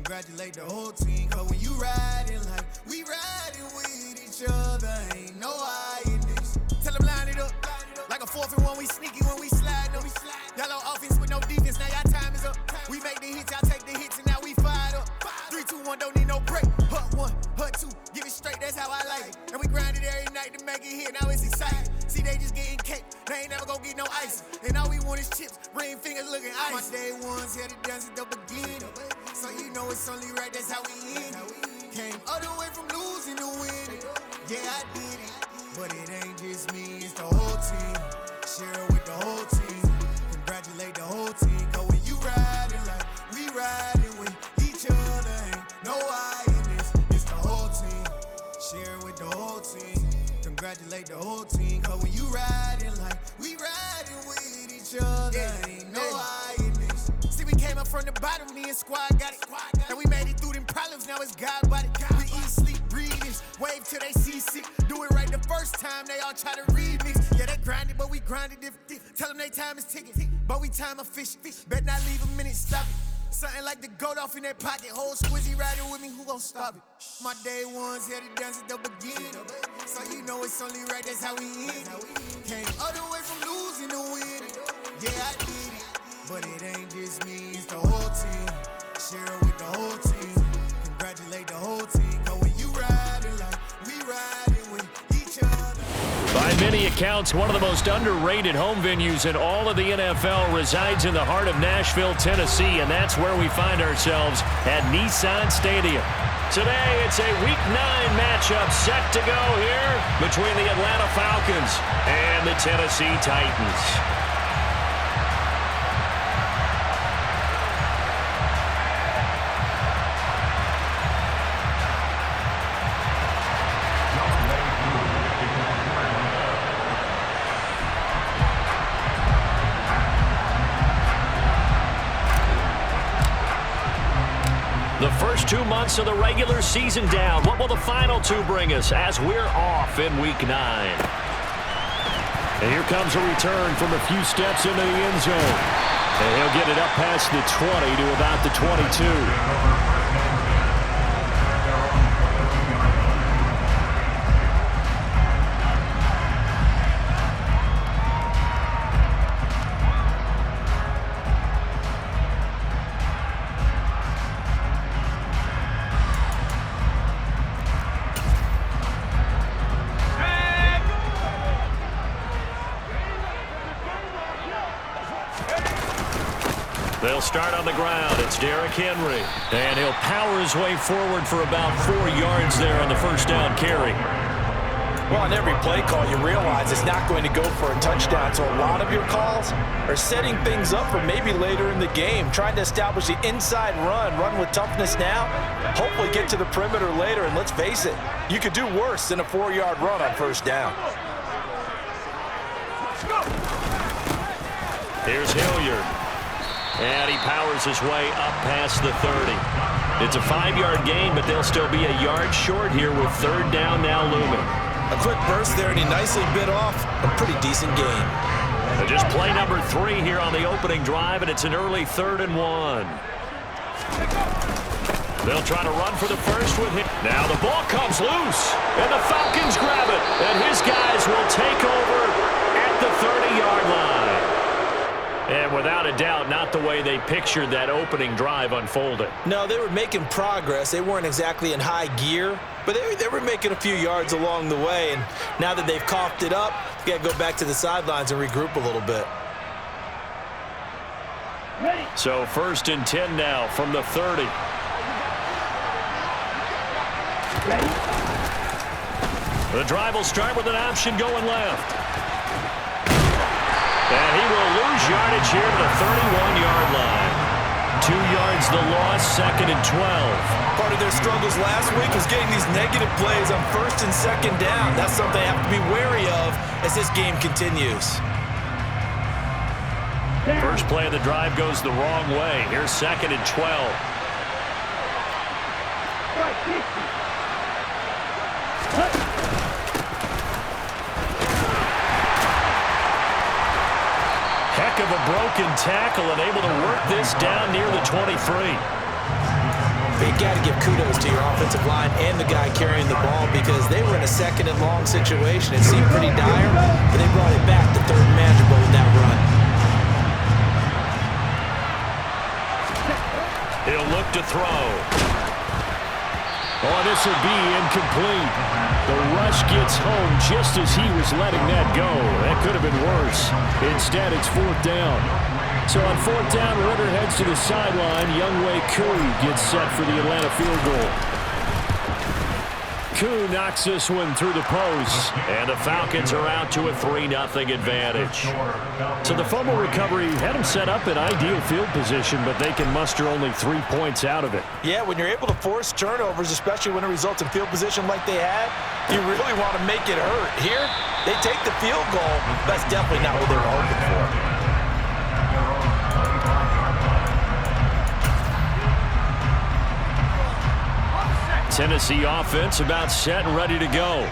Congratulate the whole team, cause when you riding like we riding with each other, ain't no hiding this. Tell them line it up, like a 4th and 1, we sneaky when we slide up. Yellow offense with no defense, now y'all time is up. We make the hits, y'all take the hits, and now we fired up. 3, 2, 1, don't need no break. Hut 1, hut 2, give it straight, that's how I like it. And we grind it every night to make it hit, now it's exciting. See, they just getting cake, they ain't never gonna get no ice. And all we want is chips, ring fingers looking ice. My day ones had to dance at the beginning, so you know it's only right, that's how we end it. Came all the way from losing to winning, yeah I did it. But it ain't just me, it's the whole team. Share it with the whole team. Congratulate the whole team, cause when you riding like we riding with each other, ain't no hiding this, it's the whole team. Share it with the whole team. Congratulate the whole team, cause when you riding like we riding with each other, ain't no hiding this. See, we came up from the bottom, me and squad got it. And we made it through them problems, now it's God body. We eat, sleep, breathe this, wave till they see sick. Do it right the first time, they all try to remix. Yeah, they grinded, but we grinded different. Tell them they time is ticking, but we time efficient. Bet not leave a minute, stop it. Something like the goat off in their pocket. Whole squizzy riding with me, who gon' stop it? My day ones had to dance at the beginning, so you know it's only right, that's how we end it. Came all the way from losing to winning, yeah I did it. But it ain't just me, it's the whole team. Share it with the whole team. Congratulate the whole team, cause when you riding like we riding with each other. By many accounts, one of the most underrated home venues in all of the NFL resides in the heart of Nashville, Tennessee, and that's where we find ourselves at Nissan Stadium. Today, it's a Week 9 matchup set to go here between the Atlanta Falcons and the Tennessee Titans. The first 2 months of the regular season down. What will the final 2 bring us as we're off in Week 9? And here comes a return from a few steps into the end zone. And he'll get it up past the 20 to about the 22. They'll start on the ground. It's Derrick Henry. And he'll power his way forward for about 4 yards there on the first down carry. Well, on every play call, you realize it's not going to go for a touchdown. So a lot of your calls are setting things up for maybe later in the game, trying to establish the inside run with toughness now, hopefully get to the perimeter later. And let's face it, you could do worse than a 4-yard run on first down. Here's Hilliard. And he powers his way up past the 30. It's a 5-yard gain, but they'll still be a yard short here with third down now looming. A quick burst there, and he nicely bit off a pretty decent gain. And just play number 3 here on the opening drive, and it's an early 3rd and 1. They'll try to run for the first with him. Now the ball comes loose, and the Falcons grab it. And his guys will take over at the 30-yard line. And without a doubt, not the way they pictured that opening drive unfolded. No, they were making progress. They weren't exactly in high gear, but they were making a few yards along the way. And now that they've coughed it up, you got to go back to the sidelines and regroup a little bit. So 1st and 10 now from the 30. The drive will start with an option going left. And he will lose yardage here to the 31-yard line. 2 yards the loss, 2nd and 12. Part of their struggles last week was getting these negative plays on 1st and 2nd down. That's something they have to be wary of as this game continues. First play of the drive goes the wrong way. Here's 2nd and 12. Heck of a broken tackle and able to work this down near the 23. you got to give kudos to your offensive line and the guy carrying the ball because they were in a second and long situation. It seemed pretty dire, but they brought it back to third and manageable with that run. He'll look to throw. Oh, this will be incomplete. The rush gets home just as he was letting that go. That could have been worse. Instead, it's fourth down. So on fourth down, Ritter heads to the sideline. Younghoe Koo gets set for the Atlanta field goal. Koo knocks this one through the post, and the Falcons are out to a 3-0 advantage. So the fumble recovery had them set up in ideal field position, but they can muster only 3 points out of it. Yeah, when you're able to force turnovers, especially when it results in field position like they had, you really want to make it hurt. Here, they take the field goal. That's definitely not what they were hoping for. Tennessee offense about set and ready to go.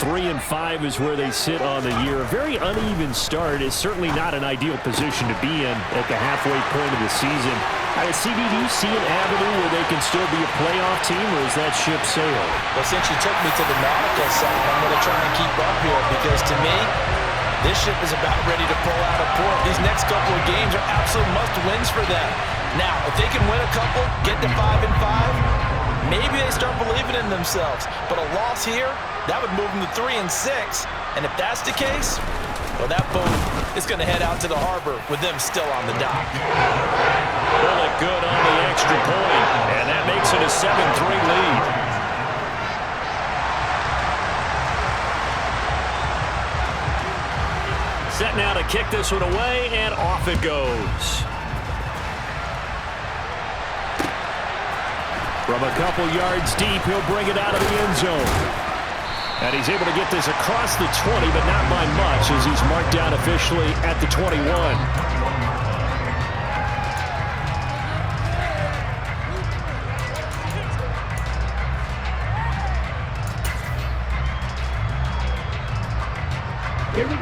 3-5 is where they sit on the year. A very uneven start is certainly not an ideal position to be in at the halfway point of the season. CD, do you see an avenue where they can still be a playoff team, or is that ship sailed? Well, since you took me to the nautical side, I'm going to try and keep up here because to me, this ship is about ready to pull out of port. These next couple of games are absolute must-wins for them. Now, if they can win a couple, get to 5-5, maybe they start believing in themselves. But a loss here, that would move them to 3-6. And if that's the case, well, that boat is going to head out to the harbor with them still on the dock. Pull it good on the extra point, and that makes it a 7-3 lead. Set now to kick this one away, and off it goes. From a couple yards deep, he'll bring it out of the end zone. And he's able to get this across the 20, but not by much, as he's marked down officially at the 21.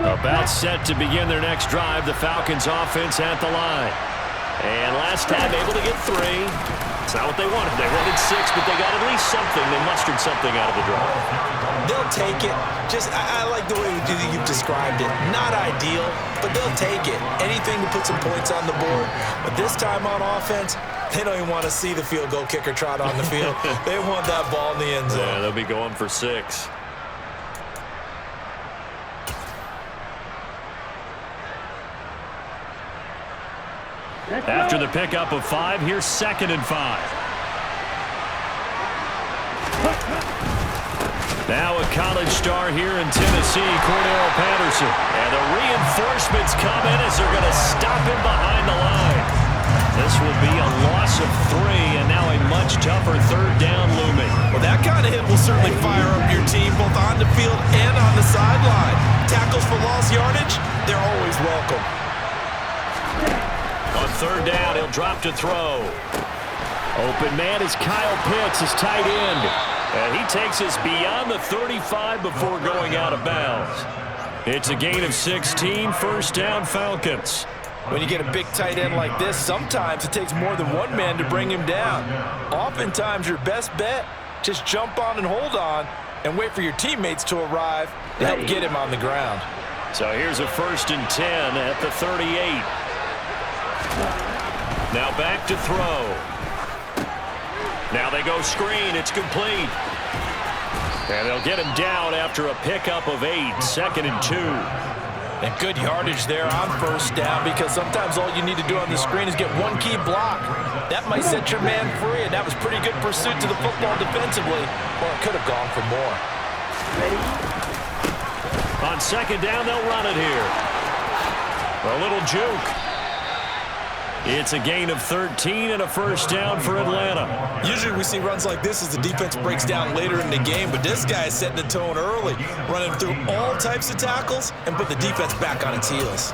About set to begin their next drive, the Falcons offense at the line. And last time able to get 3. It's not what they wanted. They wanted 6, but they got at least something. They mustered something out of the drive. They'll take it. I like the way you've described it. Not ideal, but they'll take it. Anything to put some points on the board. But this time on offense, they don't even want to see the field goal kicker trot on the field. They want that ball in the end zone. Yeah, they'll be going for 6. After the pickup of 5, here's 2nd and 5. Now a college star here in Tennessee, Cordell Patterson. And the reinforcements come in as they're going to stop him behind the line. This will be a loss of 3, and now a much tougher 3rd down looming. Well, that kind of hit will certainly fire up your team both on the field and on the sideline. Tackles for lost yardage, they're always welcome. On 3rd down, he'll drop to throw. Open man is Kyle Pitts, his tight end. And he takes us beyond the 35 before going out of bounds. It's a gain of 16, 1st down Falcons. When you get a big tight end like this, sometimes it takes more than one man to bring him down. Oftentimes, your best bet, just jump on and hold on and wait for your teammates to arrive to help get him on the ground. So here's a 1st and 10 at the 38. Now back to throw. Now they go screen. It's complete. And they'll get him down after a pickup of 8. 2nd and 2. And good yardage there on 1st down because sometimes all you need to do on the screen is get one key block. That might set your man free, and that was pretty good pursuit to the football defensively. Or it could have gone for more. On 2nd down, they'll run it here. A little juke. It's a gain of 13 and a 1st down for Atlanta. Usually we see runs like this as the defense breaks down later in the game, but this guy is setting the tone early, running through all types of tackles and put the defense back on its heels.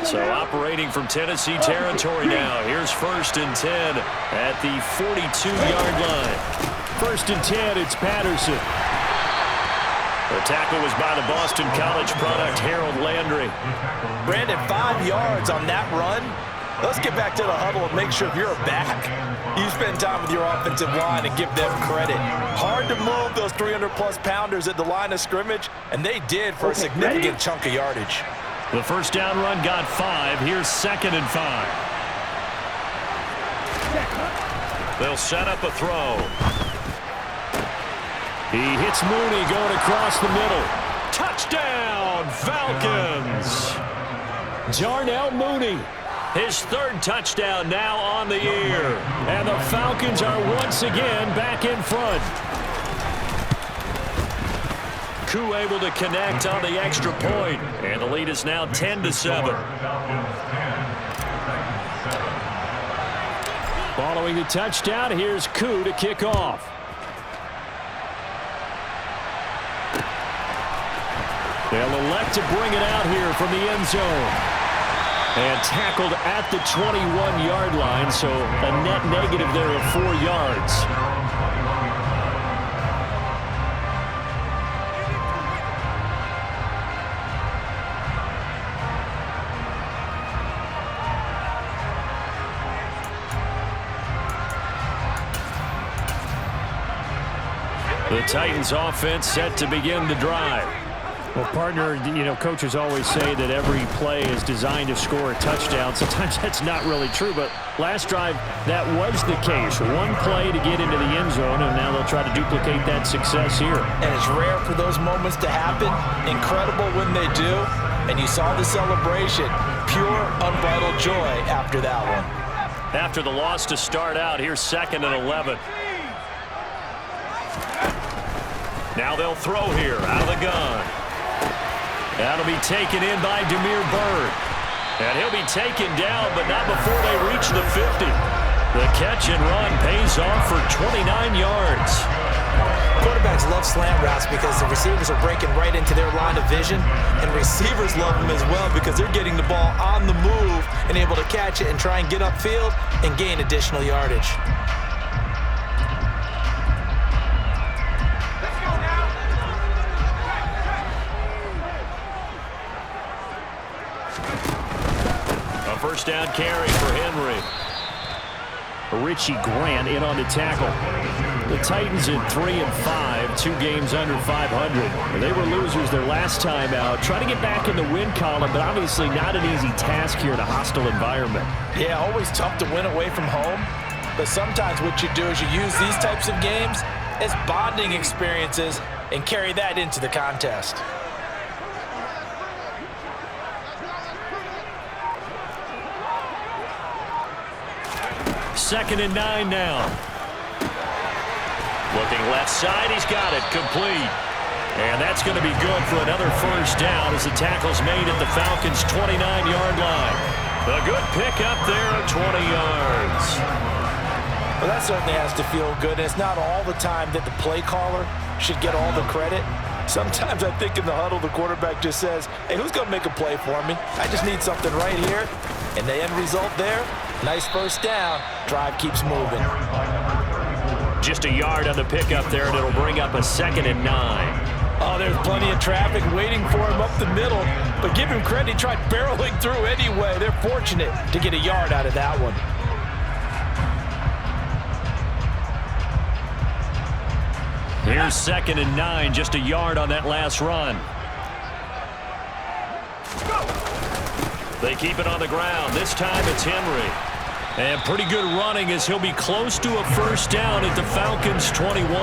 So operating from Tennessee territory now. Here's 1st and 10 at the 42-yard line. 1st and 10, it's Patterson. The tackle was by the Boston College product, Harold Landry. Brandon, 5 yards on that run. Let's get back to the huddle and make sure if you're a back, you spend time with your offensive line and give them credit. Hard to move those 300-plus pounders at the line of scrimmage, and they did for a significant chunk of yardage. The first down run got 5. Here's 2nd and 5. They'll set up a throw. He hits Mooney going across the middle. Touchdown, Falcons! Darnell Mooney. His 3rd touchdown now on the year. And the Falcons are once again back in front. Koo able to connect on the extra point. And the lead is now 10-7. Following the touchdown, here's Koo to kick off. They'll elect to bring it out here from the end zone. And tackled at the 21-yard line, so a net negative there of 4 yards. The Titans offense set to begin the drive. Well, partner, coaches always say that every play is designed to score a touchdown. Sometimes that's not really true, but last drive, that was the case. One play to get into the end zone, and now they'll try to duplicate that success here. And it's rare for those moments to happen. Incredible when they do. And you saw the celebration. Pure, unbridled joy after that one. After the loss to start out, here's 2nd and 11. Now they'll throw here out of the gun. That'll be taken in by Damiere Byrd. And he'll be taken down, but not before they reach the 50. The catch and run pays off for 29 yards. Quarterbacks love slant routes because the receivers are breaking right into their line of vision, and receivers love them as well because they're getting the ball on the move and able to catch it and try and get upfield and gain additional yardage. First down carry for Henry. Richie Grant in on the tackle. The Titans in 3-5, 2 games under 500. They were losers their last time out. Trying to get back in the win column, but obviously not an easy task here in a hostile environment. Yeah, always tough to win away from home. But sometimes what you do is you use these types of games as bonding experiences and carry that into the contest. 2nd and 9 now. Looking left side, he's got it complete. And that's going to be good for another first down as the tackle's made at the Falcons' 29-yard line. A good pick up there of 20 yards. Well, that certainly has to feel good. And it's not all the time that the play caller should get all the credit. Sometimes I think in the huddle, the quarterback just says, hey, who's going to make a play for me? I just need something right here. And the end result there, nice first down. Drive keeps moving. Just a yard on the pickup there, and it'll bring up a 2nd and 9. Oh, there's plenty of traffic waiting for him up the middle. But give him credit, he tried barreling through anyway. They're fortunate to get a yard out of that one. Here's 2nd and 9, just a yard on that last run. They keep it on the ground. This time it's Henry. And pretty good running as he'll be close to a first down at the Falcons' 21.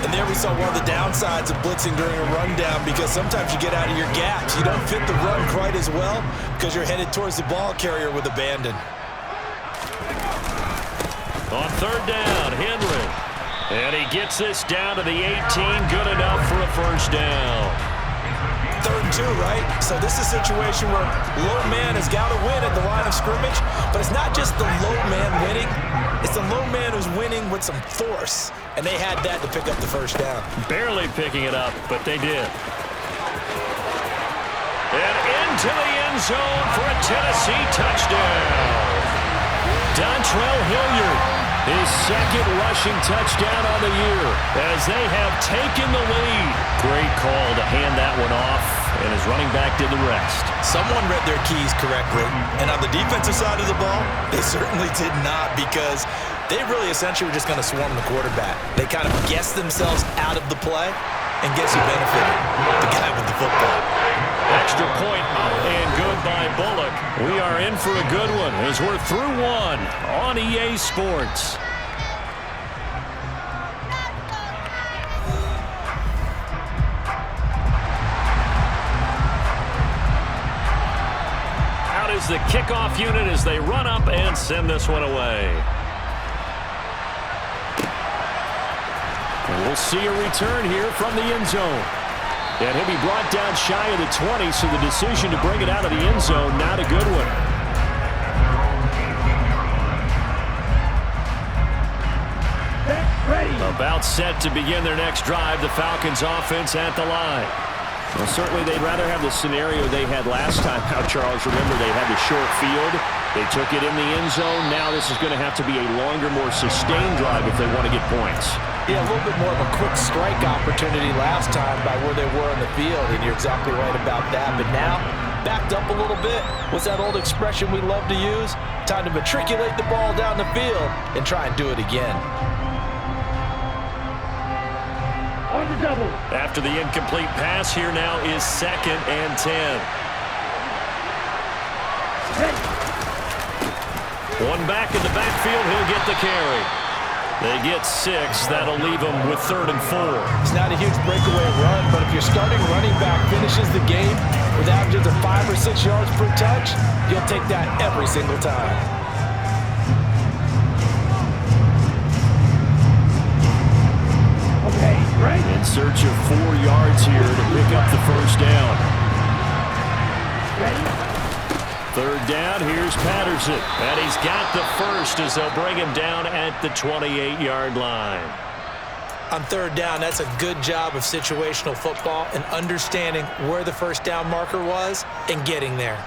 And there we saw one of the downsides of blitzing during a rundown because sometimes you get out of your gaps. You don't fit the run quite as well because you're headed towards the ball carrier with abandon. On 3rd down, Henry. And he gets this down to the 18. Good enough for a first down. 3rd and 2, right? So this is a situation where low man has got to win at the line of scrimmage, but it's not just the low man winning. It's the low man who's winning with some force, and they had that to pick up the first down. Barely picking it up, but they did. And into the end zone for a Tennessee touchdown. Dontrell Hilliard. His second rushing touchdown on the year as they have taken the lead. Great call to hand that one off, and his running back did the rest. Someone read their keys correctly, and on the defensive side of the ball, they certainly did not, because they really essentially were just going to swarm the quarterback. They kind of guessed themselves out of the play, and guess who benefited? The guy with the football. Extra point and good by Bullock. We are in for a good one as we're through one on EA Sports. Out is the kickoff unit as they run up and send this one away. And we'll see a return here from the end zone. And he'll be brought down shy of the 20, so the decision to bring it out of the end zone, not a good one. About set to begin their next drive, the Falcons offense at the line. Well, certainly they'd rather have the scenario they had last time out, Charles. Remember, they had the short field. They took it in the end zone. Now this is going to have to be a longer, more sustained drive if they want to get points. Yeah, a little bit more of a quick strike opportunity last time by where they were on the field, and you're exactly right about that. But now, backed up a little bit. What's that old expression we love to use? Time to matriculate the ball down the field and try and do it again. After the incomplete pass, here now is 2nd and 10. One back in the backfield, he'll get the carry. They get 6. That'll leave them with 3rd and 4. It's not a huge breakaway run, but if your starting running back finishes the game with averages of 5 or 6 yards per touch, you'll take that every single time. In search of 4 yards here to pick up the first down. 3rd down, here's Patterson. And he's got the first as they'll bring him down at the 28-yard line. On 3rd down, that's a good job of situational football and understanding where the first down marker was and getting there.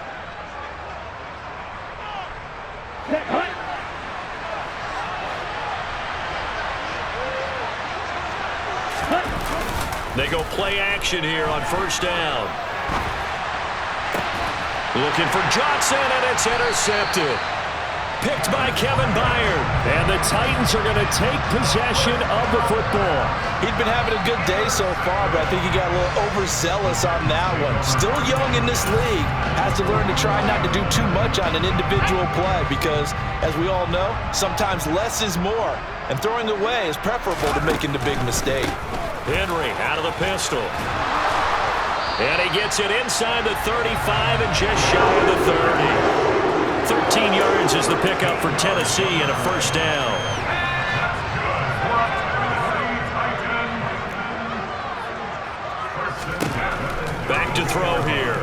They go play action here on 1st down. Looking for Johnson, and it's intercepted. Picked by Kevin Byard. And the Titans are going to take possession of the football. He'd been having a good day so far, but I think he got a little overzealous on that one. Still young in this league. Has to learn to try not to do too much on an individual play because, as we all know, sometimes less is more. And throwing away is preferable to making the big mistake. Henry out of the pistol. And he gets it inside the 35 and just shy of the 30. 13 yards is the pickup for Tennessee and a first down. Back to throw here.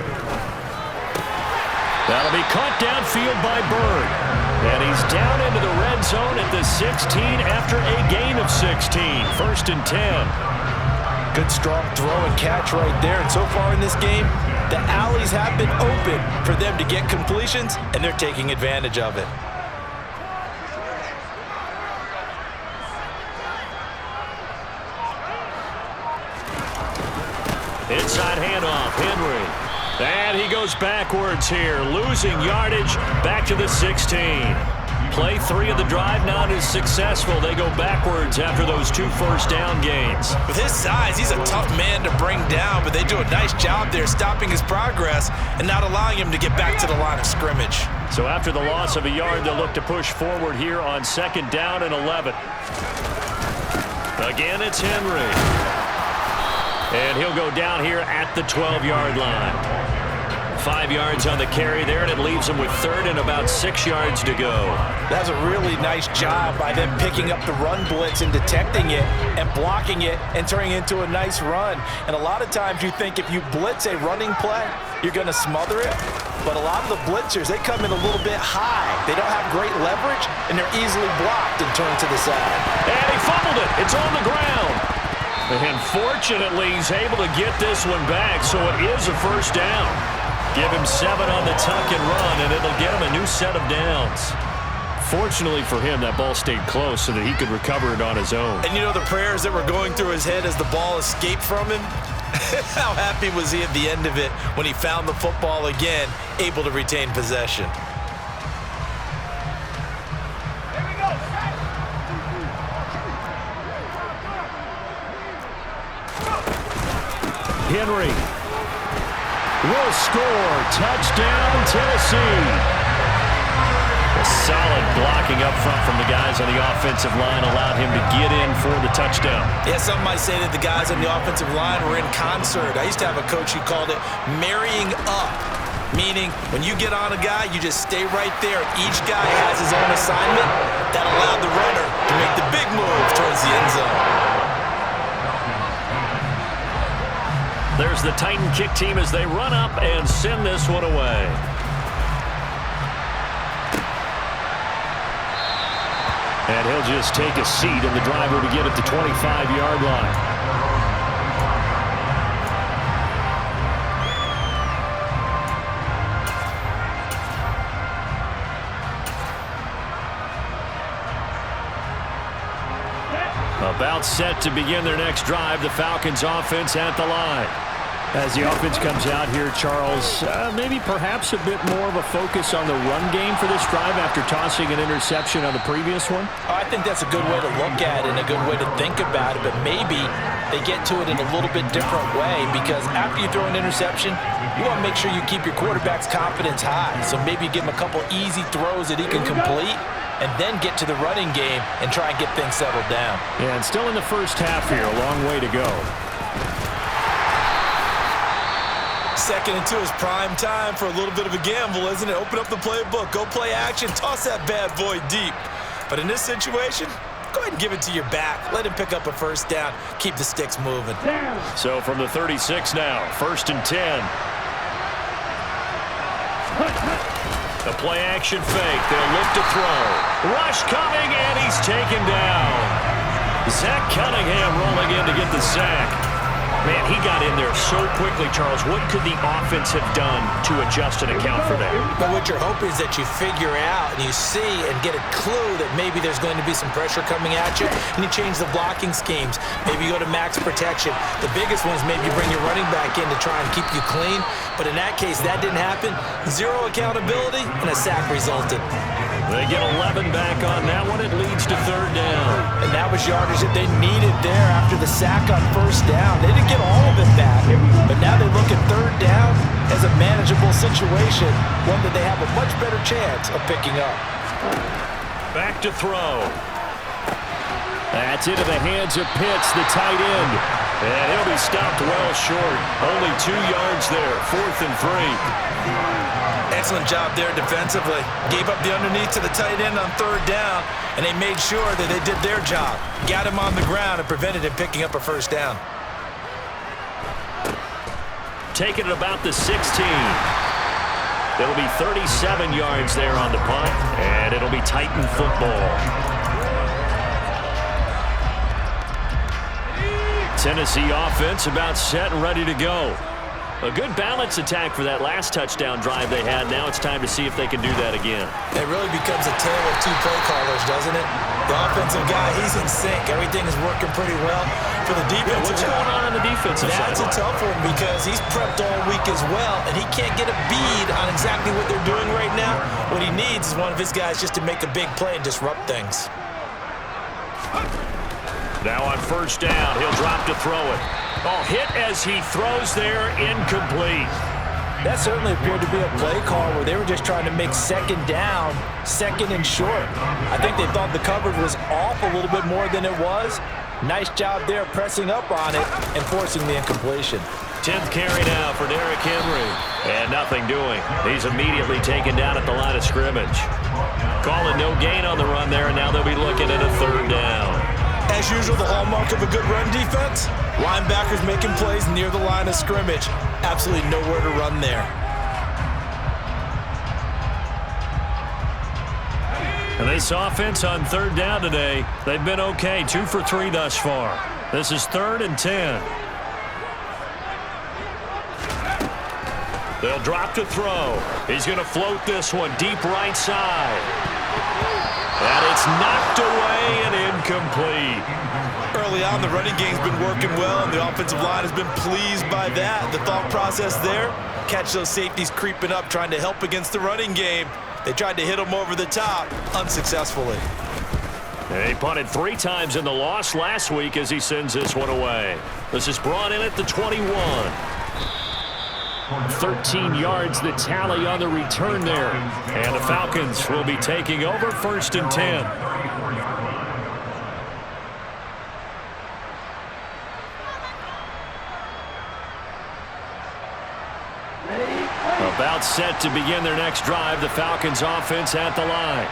That'll be caught downfield by Bird. And he's down into the red zone at the 16 after a gain of 16. 1st and 10. Good strong throw and catch right there. And so far in this game, the alleys have been open for them to get completions, and they're taking advantage of it. Inside handoff, Henry. And he goes backwards here, losing yardage back to the 16. Play 3 of the drive not as successful. They go backwards after those 2 first down gains. With his size, he's a tough man to bring down, but they do a nice job there stopping his progress and not allowing him to get back to the line of scrimmage. So after the loss of a yard, they'll look to push forward here on 2nd down and 11. Again, it's Henry. And he'll go down here at the 12-yard line. 5 yards on the carry there, and it leaves him with 3rd and about 6 yards to go. That's a really nice job by them picking up the run blitz and detecting it and blocking it and turning it into a nice run. And a lot of times you think if you blitz a running play, you're going to smother it. But a lot of the blitzers, they come in a little bit high. They don't have great leverage, and they're easily blocked and turned to the side. And he fumbled it. It's on the ground. And fortunately, he's able to get this one back, so it is a first down. Give him 7 on the tuck and run, and it'll get him a new set of downs. Fortunately for him, that ball stayed close so that he could recover it on his own. And you know the prayers that were going through his head as the ball escaped from him? How happy was he at the end of it when he found the football again, able to retain possession? Henry will score. Touchdown, Tennessee. A solid blocking up front from the guys on the offensive line allowed him to get in for the touchdown. Yeah, some might say that the guys on the offensive line were in concert. I used to have a coach who called it marrying up, meaning when you get on a guy, you just stay right there. Each guy has his own assignment. That allowed the runner to make the big move towards the end zone. There's the Titan kick team as they run up and send this one away. And he'll just take a seat, and the driver to get at the 25-yard line. About set to begin their next drive, the Falcons offense at the line. As the offense comes out here, Charles, maybe perhaps a bit more of a focus on the run game for this drive after tossing an interception on the previous one? I think that's a good way to look at it and a good way to think about it, but maybe they get to it in a little bit different way because after you throw an interception, you want to make sure you keep your quarterback's confidence high. So maybe you give him a couple easy throws that he can complete and then get to the running game and try and get things settled down. Yeah, and still in the first half here, a long way to go. Second and 2 is prime time for a little bit of a gamble, isn't it? Open up the playbook, go play action, toss that bad boy deep. But in this situation, go ahead and give it to your back. Let him pick up a first down. Keep the sticks moving. So from the 36 now, 1st and 10. The play action fake. They'll look to throw. Rush coming, and he's taken down. Zach Cunningham rolling in to get the sack. Man, he got in there so quickly, Charles. What could the offense have done to adjust and account for that? But what you're hoping is that you figure out and you see and get a clue that maybe there's going to be some pressure coming at you, and you change the blocking schemes. Maybe you go to max protection. The biggest one is maybe you bring your running back in to try and keep you clean. But in that case, that didn't happen. Zero accountability, and a sack resulted. They get 11 back on that one. It leads to 3rd down. And that was yardage that they needed there after the sack on 1st down. They didn't get all of it back, but now they look at 3rd down as a manageable situation, one that they have a much better chance of picking up. Back to throw. That's into the hands of Pitts, the tight end. And he'll be stopped well short. Only 2 yards there, 4th and 3. Excellent job there defensively. Gave up the underneath to the tight end on 3rd down, and they made sure that they did their job. Got him on the ground and prevented him picking up a 1st down. Taking it about the 16. It'll be 37 yards there on the punt, and it'll be Titan football. Tennessee offense about set and ready to go. A good balance attack for that last touchdown drive they had. Now it's time to see if they can do that again. It really becomes a tale of 2 play callers, doesn't it? The offensive guy, he's in sync. Everything is working pretty well. For the defensive what's going on the defensive side? That's a tough one because he's prepped all week as well, and he can't get a bead on exactly what they're doing right now. What he needs is one of his guys just to make a big play and disrupt things. Now on 1st down, he'll drop to throw it. Oh, hit as he throws there, incomplete. That certainly appeared to be a play call where they were just trying to make 2nd down, 2nd and short. I think they thought the coverage was off a little bit more than it was. Nice job there pressing up on it and forcing the incompletion. 10th carry now for Derrick Henry. And nothing doing. He's immediately taken down at the line of scrimmage. Calling no gain on the run there, and now they'll be looking at a 3rd down. As usual, the hallmark of a good run defense, linebackers making plays near the line of scrimmage. Absolutely nowhere to run there. And this offense on 3rd down today, they've been okay. 2 for 3 thus far. This is 3rd and 10. They'll drop to throw. He's going to float this one deep right side. And it's knocked away and incomplete. Early on, the running game's been working well, and the offensive line has been pleased by that. The thought process there, catch those safeties creeping up, trying to help against the running game. They tried to hit them over the top, unsuccessfully. He punted 3 times in the loss last week as he sends this one away. This is brought in at the 21. 13 yards the tally on the return there. And the Falcons will be taking over 1st and 10. About set to begin their next drive. The Falcons offense at the line.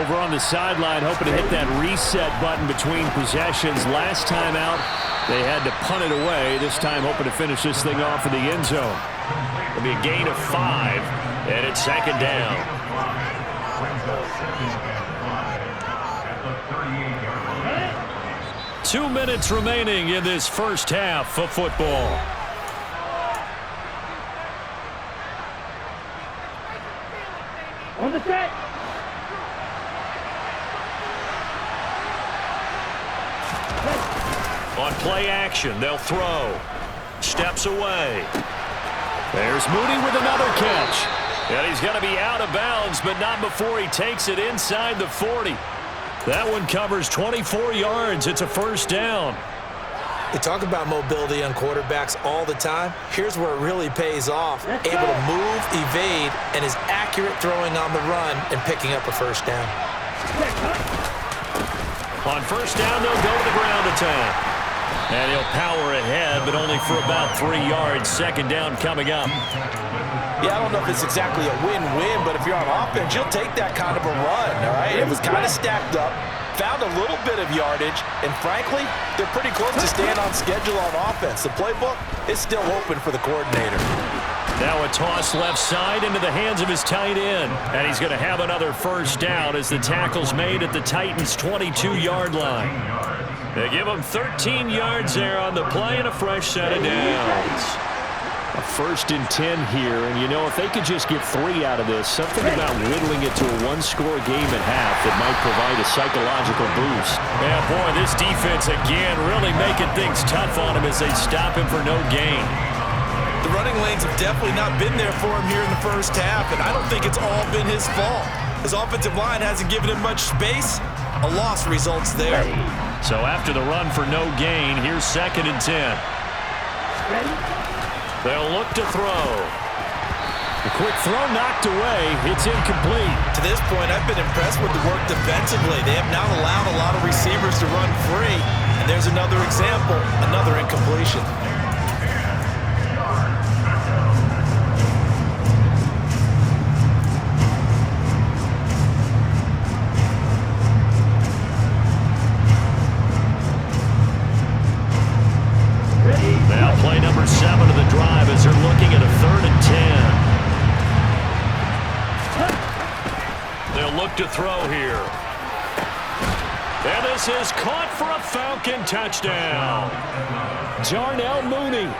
Over on the sideline, hoping to hit that reset button between possessions. Last time out, they had to punt it away. This time, hoping to finish this thing off in the end zone. It'll be a gain of 5, and it's 2nd down. Two minutes remaining in this first half of football. On the set. On play action, they'll throw. Steps away. There's Mooney with another catch. And he's going to be out of bounds, but not before he takes it inside the 40. That one covers 24 yards. It's a 1st down. They talk about mobility on quarterbacks all the time. Here's where it really pays off. Able to move, evade, and is accurate throwing on the run and picking up a 1st down. On 1st down, they'll go to the ground attack. And he'll power ahead, but only for about 3 yards. 2nd down coming up. Yeah, I don't know if it's exactly a win-win, but if you're on offense, you'll take that kind of a run, all right? It was kind of stacked up, found a little bit of yardage, and frankly, they're pretty close to staying on schedule on offense. The playbook is still open for the coordinator. Now a toss left side into the hands of his tight end. And he's going to have another 1st down as the tackle's made at the Titans' 22-yard line. They give him 13 yards there on the play and a fresh set of downs. A 1st and 10 here, and you know, if they could just get 3 out of this, something about whittling it to a 1-score game at half that might provide a psychological boost. Yeah, boy, this defense again really making things tough on him as they stop him for no gain. The running lanes have definitely not been there for him here in the 1st half, and I don't think it's all been his fault. His offensive line hasn't given him much space. A loss results there. So after the run for no gain, here's 2nd and 10. They'll look to throw. The quick throw knocked away. It's incomplete. To this point, I've been impressed with the work defensively. They have not allowed a lot of receivers to run free. And there's another example, another incompletion. Now play number 7 of the drive as they're looking at a 3rd and 10. They'll look to throw here. And this is caught for a Falcon touchdown. Darnell Mooney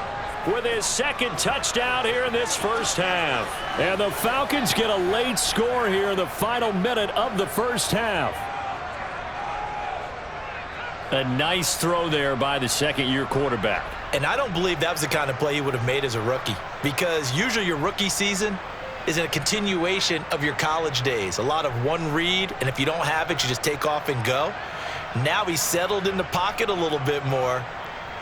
with his 2nd touchdown here in this 1st half. And the Falcons get a late score here in the final minute of the 1st half. A nice throw there by the 2nd-year quarterback. And I don't believe that was the kind of play he would have made as a rookie, because usually your rookie season is a continuation of your college days. A lot of one read, and if you don't have it, you just take off and go. Now he's settled in the pocket a little bit more,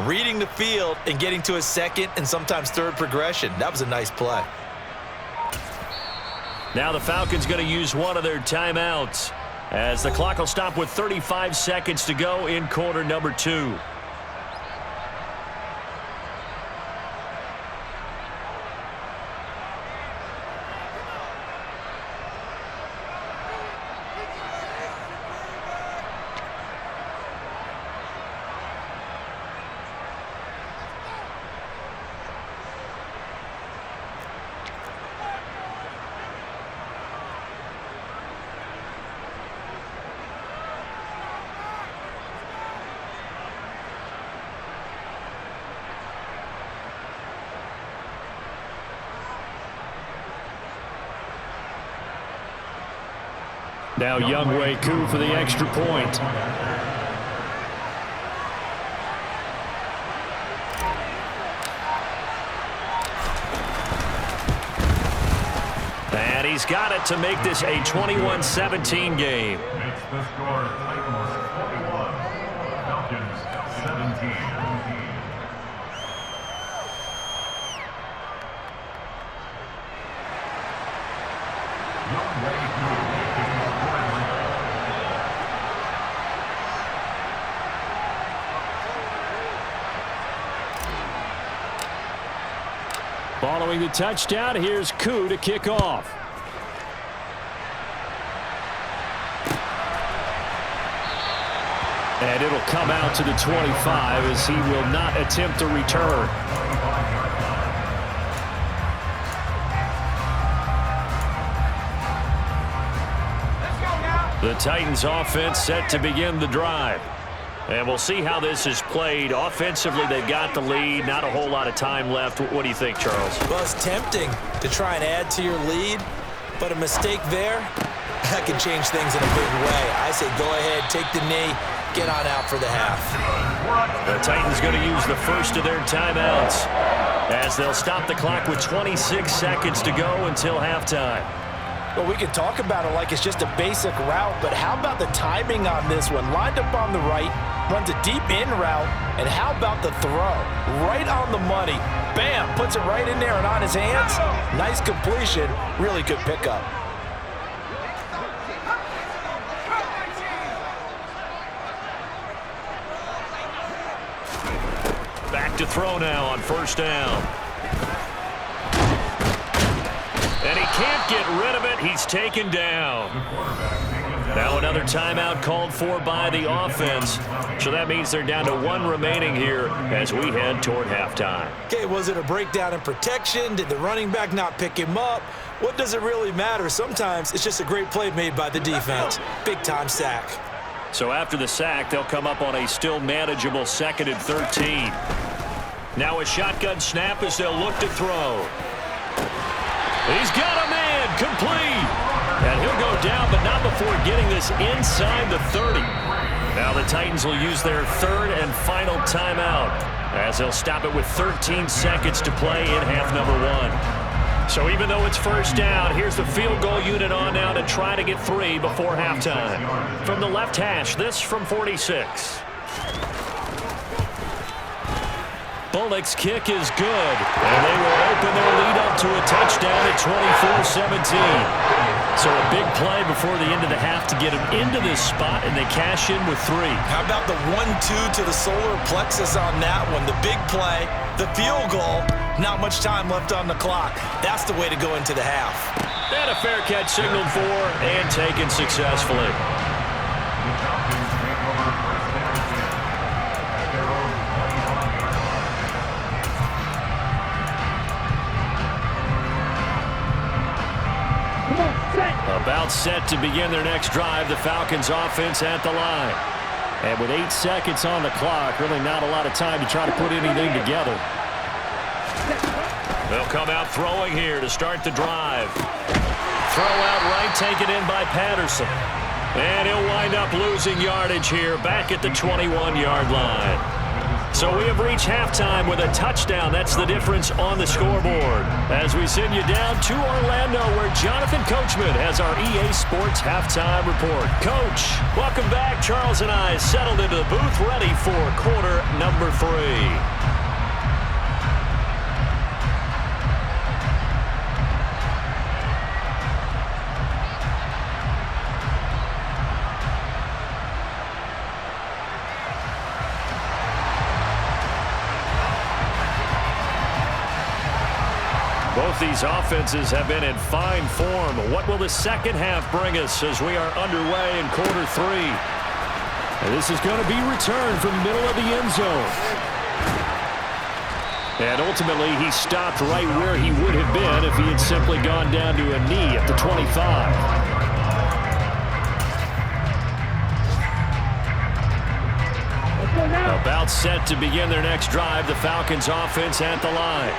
reading the field and getting to his 2nd and sometimes 3rd progression. That was a nice play. Now the Falcons going to use one of their timeouts as the clock will stop with 35 seconds to go in quarter number 2. Now Younghoe Koo for the extra point. And he's got it to make this a 21-17 game. Makes the score Titans 41, Falcons 17. Following the touchdown, here's Koo to kick off. And it'll come out to the 25 as he will not attempt a return. The Titans offense set to begin the drive. And we'll see how this is played. Offensively, they've got the lead. Not a whole lot of time left. What do you think, Charles? Well, it's tempting to try and add to your lead, but a mistake there, that can change things in a big way. I say go ahead, take the knee, get on out for the half. The Titans going to use the first of their timeouts as they'll stop the clock with 26 seconds to go until halftime. Well, we can talk about it like it's just a basic route, but how about the timing on this one? Lined up on the right, runs a deep in route, and how about the throw? Right on the money. Bam! Puts it right in there and on his hands. Nice completion. Really good pickup. Back to throw now on first down. And he can't get rid of it. He's taken down. Now another timeout called for by the offense. So that means they're down to one remaining here as we head toward halftime. Okay, was it a breakdown in protection? Did the running back not pick him up? What does it really matter? Sometimes it's just a great play made by the defense. Big-time sack. So after the sack, they'll come up on a still manageable 2nd and 13. Now a shotgun snap as they'll look to throw. He's got a man, complete. And he'll go down, but not before getting this inside the 30. Now the Titans will use their third and final timeout as they'll stop it with 13 seconds to play in half number one. So even though it's first down, here's the field goal unit on now to try to get 3 before halftime. From the left hash, this from 46. Bullock's kick is good, and they will open their lead up to a touchdown at 24-17. So a big play before the end of the half to get them into this spot, and they cash in with 3. How about the 1-2 to the solar plexus on that one? The big play, the field goal, not much time left on the clock. That's the way to go into the half. And a fair catch signaled for and taken successfully. About set to begin their next drive, the Falcons offense at the line. And with 8 seconds on the clock, really not a lot of time to try to put anything together. They'll come out throwing here to start the drive. Throw out right, taken in by Patterson. And he'll wind up losing yardage here back at the 21-yard line. So we have reached halftime with a touchdown. That's the difference on the scoreboard. As we send you down to Orlando, where Jonathan Coachman has our EA Sports halftime report. Coach, welcome back. Charles and I settled into the booth, ready for quarter number 3. Both these offenses have been in fine form. What will the second half bring us as we are underway in quarter 3? And this is going to be returned from the middle of the end zone. And ultimately, he stopped right where he would have been if he had simply gone down to a knee at the 25. About set to begin their next drive, the Falcons offense at the line.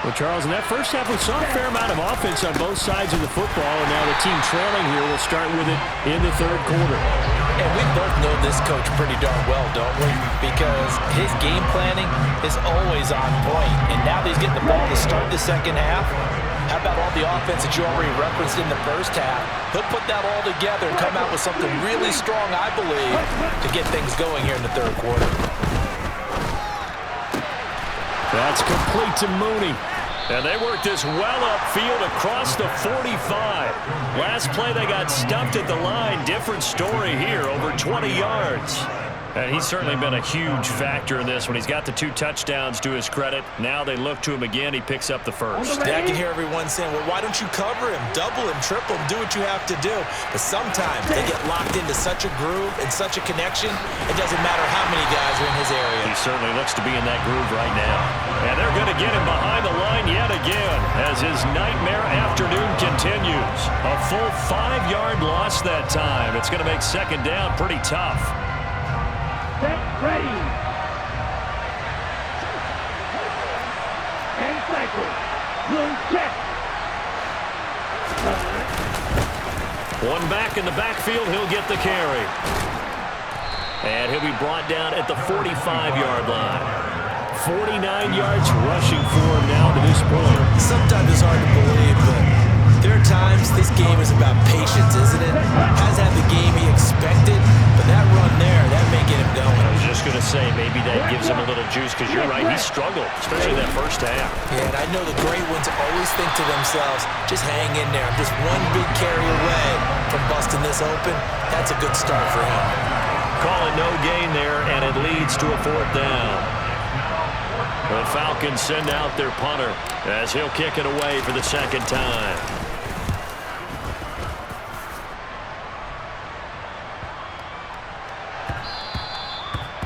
Well, Charles, in that first half, we saw a fair amount of offense on both sides of the football, and now the team trailing here will start with it in the third quarter. And we both know this coach pretty darn well, don't we? Because his game planning is always on point. And now that he's getting the ball to start the second half, how about all the offense that you already referenced in the first half? He'll put that all together and come out with something really strong, I believe, to get things going here in the third quarter. That's complete to Mooney. And they worked this well upfield across the 45. Last play, they got stumped at the line. Different story here, over 20 yards. And he's certainly been a huge factor in this when he's got the 2 touchdowns to his credit. Now they look to him again. He picks up the first. I can hear everyone saying, well, why don't you cover him, double him, triple him, do what you have to do. But sometimes they get locked into such a groove and such a connection, it doesn't matter how many guys are in his area. He certainly looks to be in that groove right now. And they're going to get him behind the line yet again as his nightmare afternoon continues. A full 5-yard loss that time. It's going to make second down pretty tough. Set, ready. And cycle. Blue check. One back in the backfield, he'll get the carry. And he'll be brought down at the 45-yard line. 49 yards rushing for him now to this point. Sometimes it's hard to believe, but there are times this game is about patience, isn't it? Hasn't had the game he expected, but that run there, that may get him going. I was just going to say, maybe that gives him a little juice, because you're right, he struggled, especially that first half. Yeah, and I know the great ones always think to themselves, just hang in there. I'm just one big carry away from busting this open. That's a good start for him. Call it no gain there, and it leads to a 4th down. The Falcons send out their punter as he'll kick it away for the second time.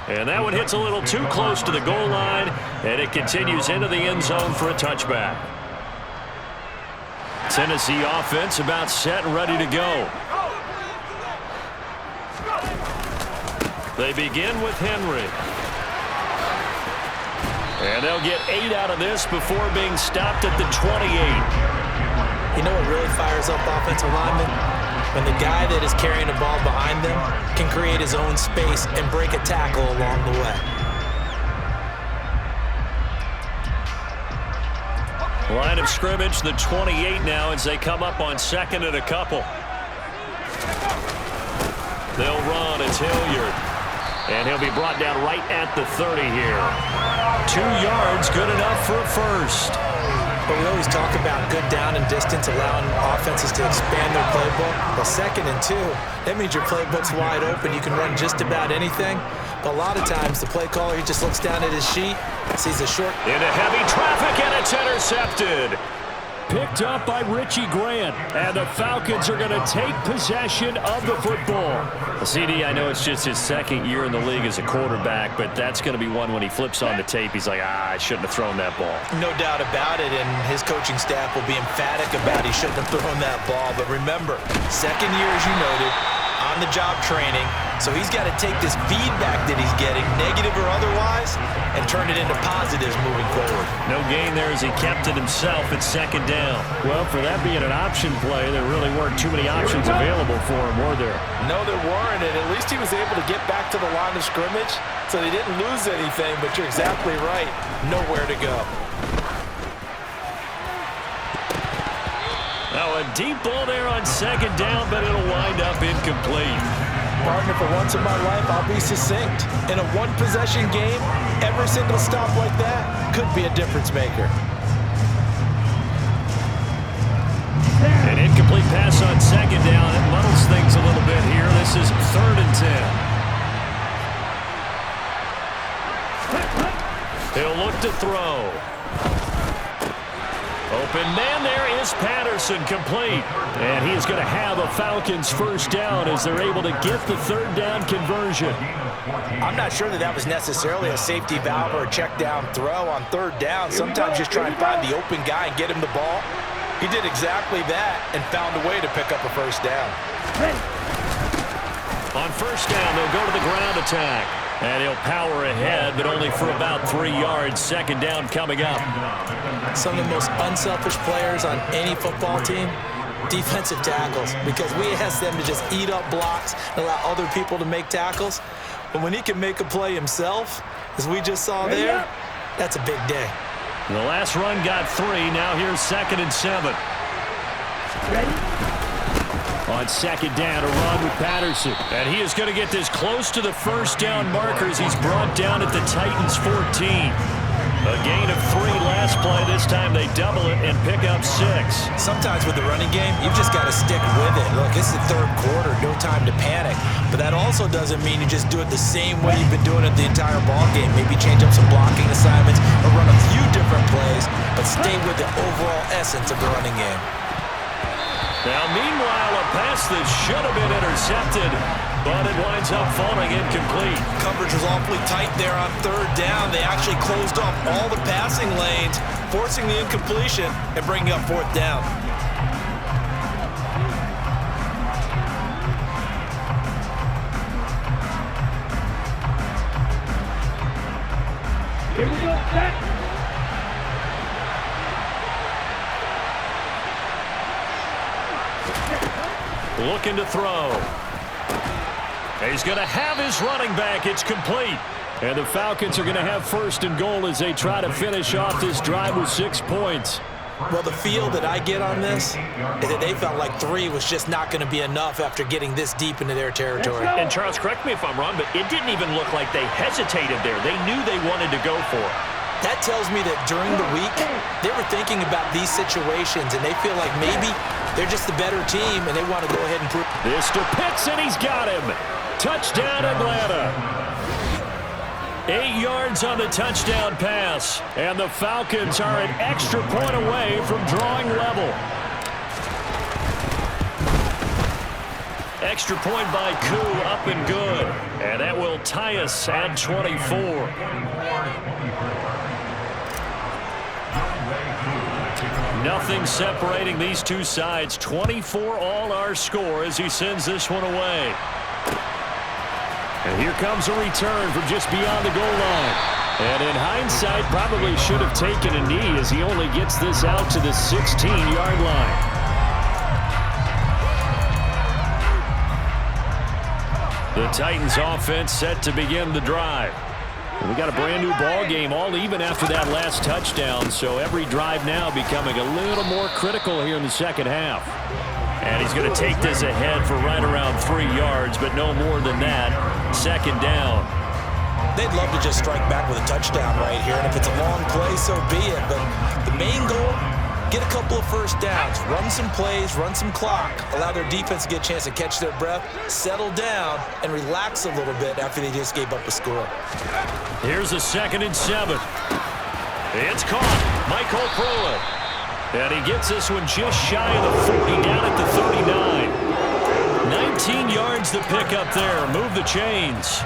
And that one hits a little too close to the goal line, and it continues into the end zone for a touchback. Tennessee offense about set and ready to go. They begin with Henry. And they'll get 8 out of this before being stopped at the 28. You know what really fires up offensive linemen? When the guy that is carrying the ball behind them can create his own space and break a tackle along the way. Line of scrimmage, the 28 now as they come up on second and a couple. They'll run. It's Hilliard. And he'll be brought down right at the 30 here. 2 yards, good enough for a first. But we always talk about good down and distance, allowing offenses to expand their playbook. Well, 2nd and 2, that means your playbook's wide open. You can run just about anything. But a lot of times, the play caller, he just looks down at his sheet, sees a short. Into heavy traffic, and it's intercepted. Picked up by Richie Grant, and the Falcons are going to take possession of the football. CD, I know it's just his 2nd year in the league as a quarterback, but that's going to be one when he flips on the tape. He's like, I shouldn't have thrown that ball. No doubt about it, and his coaching staff will be emphatic about he shouldn't have thrown that ball. But remember, 2nd year, as you noted, on-the-job training, so he's got to take this feedback that he's getting, negative or otherwise, and turn it into positives moving forward. No gain there as he kept it himself at 2nd down. Well, for that being an option play, there really weren't too many options available for him, were there? No, there weren't, and at least he was able to get back to the line of scrimmage, so they didn't lose anything, but you're exactly right. Nowhere to go. Now a deep ball there on 2nd down, but it'll wind up incomplete. Partner, for once in my life, I'll be succinct. In a one-possession game, every single stop like that could be a difference maker. An incomplete pass on 2nd down. It muddles things a little bit here. This is 3rd and 10. He'll look to throw. Open man there is Patterson, complete. And he is going to have a Falcons first down as they're able to get the 3rd down conversion. I'm not sure that was necessarily a safety valve or a check down throw on 3rd down. Sometimes just try and find the open guy and get him the ball. He did exactly that and found a way to pick up a first down. On 1st down, they'll go to the ground attack. And he'll power ahead, but only for about 3 yards. Second down coming up. Some of the most unselfish players on any football team, defensive tackles, because we ask them to just eat up blocks and allow other people to make tackles. But when he can make a play himself, as we just saw there, that's a big day. The last run got 3. Now here's 2nd and 7. On second down, a run with Patterson. And he is going to get this close to the first down markers. He's brought down at the Titans' 14. A gain of 3 last play. This time they double it and pick up 6. Sometimes with the running game, you've just got to stick with it. Look, it's the third quarter, no time to panic. But that also doesn't mean you just do it the same way you've been doing it the entire ball game. Maybe change up some blocking assignments or run a few different plays, but stay with the overall essence of the running game. Now, meanwhile, a pass that should have been intercepted, but it winds up falling incomplete. Coverage was awfully tight there on third down. They actually closed off all the passing lanes, forcing the incompletion and bringing up fourth down. Here we go, set. Looking to throw. He's going to have his running back. It's complete. And the Falcons are going to have 1st and goal as they try to finish off this drive with 6 points. Well, the feel that I get on this is that they felt like 3 was just not going to be enough after getting this deep into their territory. And Charles, correct me if I'm wrong, but it didn't even look like they hesitated there. They knew they wanted to go for it. That tells me that during the week, they were thinking about these situations, and they feel like maybe they're just the better team, and they want to go ahead and prove. This to Pitts, and he's got him. Touchdown, Atlanta. 8 yards on the touchdown pass, and the Falcons are an extra point away from drawing level. Extra point by Koo, up and good. And that will tie us at 24. Nothing separating these two sides. 24 all our score as he sends this one away. And here comes a return from just beyond the goal line. And in hindsight, probably should have taken a knee as he only gets this out to the 16-yard line. The Titans offense set to begin the drive. We got a brand new ball game, all even after that last touchdown, so every drive now becoming a little more critical here in the second half. And he's going to take this ahead for right around 3 yards, but no more than that. Second down. They'd love to just strike back with a touchdown right here, and if it's a long play, so be it. But the main goal, get a couple of first downs, run some plays, run some clock, allow their defense to get a chance to catch their breath, settle down, and relax a little bit after they just gave up a score. Here's a 2nd and 7. It's caught. Michael Pruitt. And he gets this one just shy of the 40, down at the 39. 19 yards to pick up there. Move the chains.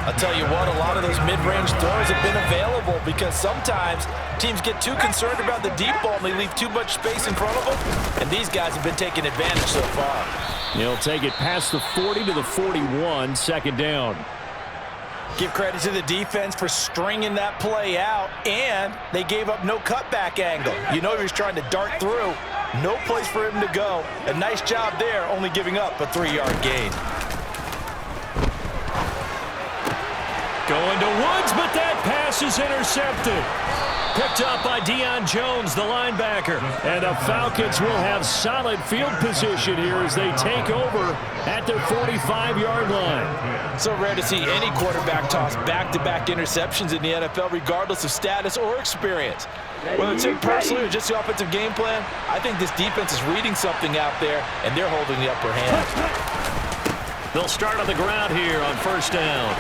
I'll tell you what, a lot of those mid-range throws have been available because sometimes teams get too concerned about the deep ball and they leave too much space in front of them, and these guys have been taking advantage so far. He'll take it past the 40 to the 41, second down. Give credit to the defense for stringing that play out, and they gave up no cutback angle. You know he was trying to dart through. No place for him to go. A nice job there, only giving up a 3-yard gain. Going to Woods, but that pass is intercepted. Picked up by Deion Jones, the linebacker. And the Falcons will have solid field position here as they take over at their 45-yard line. So rare to see any quarterback toss back-to-back interceptions in the NFL, regardless of status or experience. Whether it's him personally or just the offensive game plan, I think this defense is reading something out there, and they're holding the upper hand. They'll start on the ground here on first down.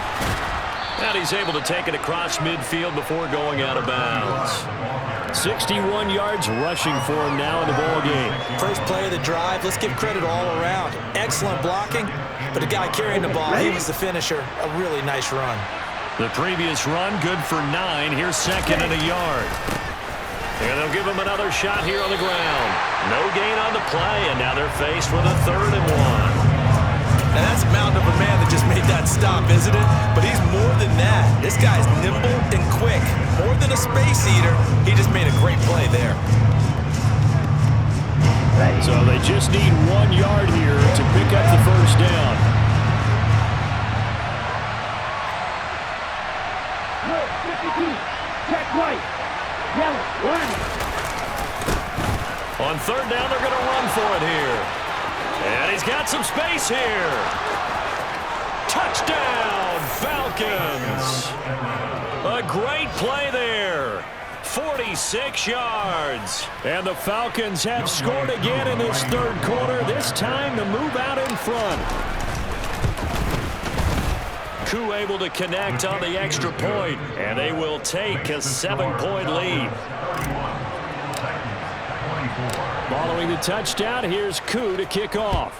And he's able to take it across midfield before going out of bounds. 61 yards rushing for him now in the ball game. First play of the drive, let's give credit all around. Excellent blocking, but the guy carrying the ball, he was the finisher. A really nice run. The previous run, good for 9. Here's 2nd and a yard. And they'll give him another shot here on the ground. No gain on the play, and now they're faced with a 3rd and 1. Now, that's a mountain of a man that just made that stop, isn't it? But he's more than that. This guy's nimble and quick. More than a space eater, he just made a great play there. So they just need 1 yard here to pick up the first down. Look, 52. Check right. Yellow. Run. On third down, they're going to run for it here. And he's got some space here. Touchdown, Falcons. A great play there. 46 yards. And the Falcons have scored again in this third quarter, this time to move out in front. Koo able to connect on the extra point, and they will take a 7-point lead. Following the touchdown, here's Koo to kick off.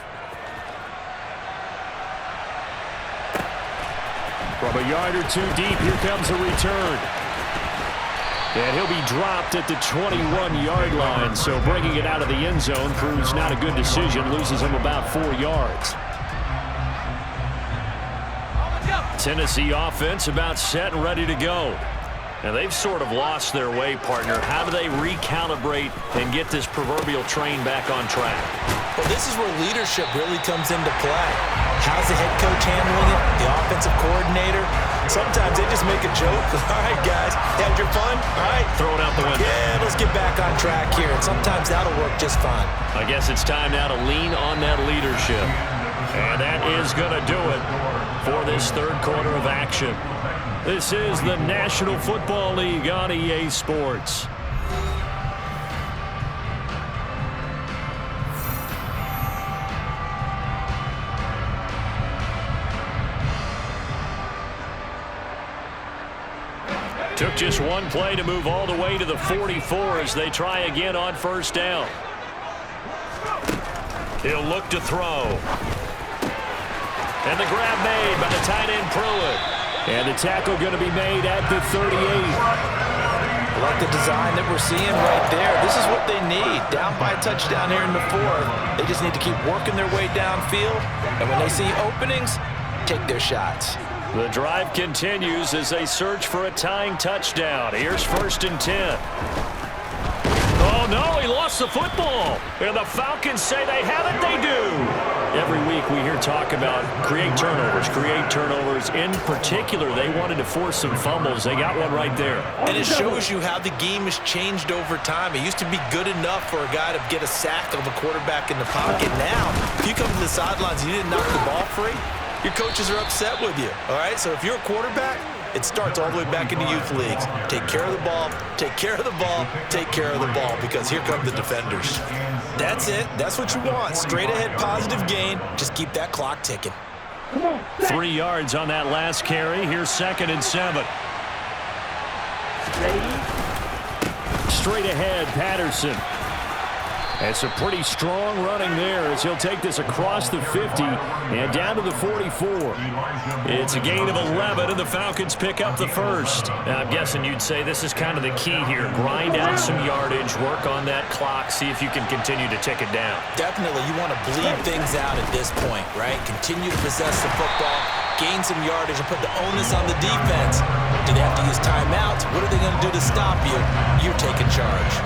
From a yard or two deep, here comes a return. And he'll be dropped at the 21-yard line, so bringing it out of the end zone proves not a good decision, loses him about 4 yards. Tennessee offense about set and ready to go. And they've sort of lost their way, partner. How do they recalibrate and get this proverbial train back on track? Well, this is where leadership really comes into play. How's the head coach handling it? The offensive coordinator? Sometimes they just make a joke. All right, guys, had your fun? All right. Throw it out the window. Yeah, let's get back on track here. And sometimes that'll work just fine. I guess it's time now to lean on that leadership. And that is going to do it for this third quarter of action. This is the National Football League on EA Sports. Took just one play to move all the way to the 44 as they try again on first down. He'll look to throw. And the grab made by the tight end Pruitt. And the tackle going to be made at the 38. I like the design that we're seeing right there. This is what they need. Down by a touchdown here in the fourth. They just need to keep working their way downfield. And when they see openings, take their shots. The drive continues as they search for a tying touchdown. Here's 1st and 10. Oh, no, he lost the football. And the Falcons say they have it. They do. Every week we hear talk about create turnovers. In particular, they wanted to force some fumbles. They got one right there. And it shows you how the game has changed over time. It used to be good enough for a guy to get a sack of a quarterback in the pocket. Now, if you come to the sidelines and you didn't knock the ball free, your coaches are upset with you, all right? So if you're a quarterback, it starts all the way back into youth leagues. Take care of the ball, take care of the ball, take care of the ball, because here come the defenders. That's it. That's what you want. Straight ahead positive gain. Just keep that clock ticking. 3 yards on that last carry. Here's 2nd and 7. Straight ahead, Patterson. And some pretty strong running there as he'll take this across the 50 and down to the 44. It's a gain of 11, and the Falcons pick up the first. Now, I'm guessing you'd say this is kind of the key here. Grind out some yardage, work on that clock, see if you can continue to tick it down. Definitely, you want to bleed things out at this point, right? Continue to possess the football, gain some yardage, and put the onus on the defense. Do they have to use timeouts? What are they going to do to stop you? You're taking charge.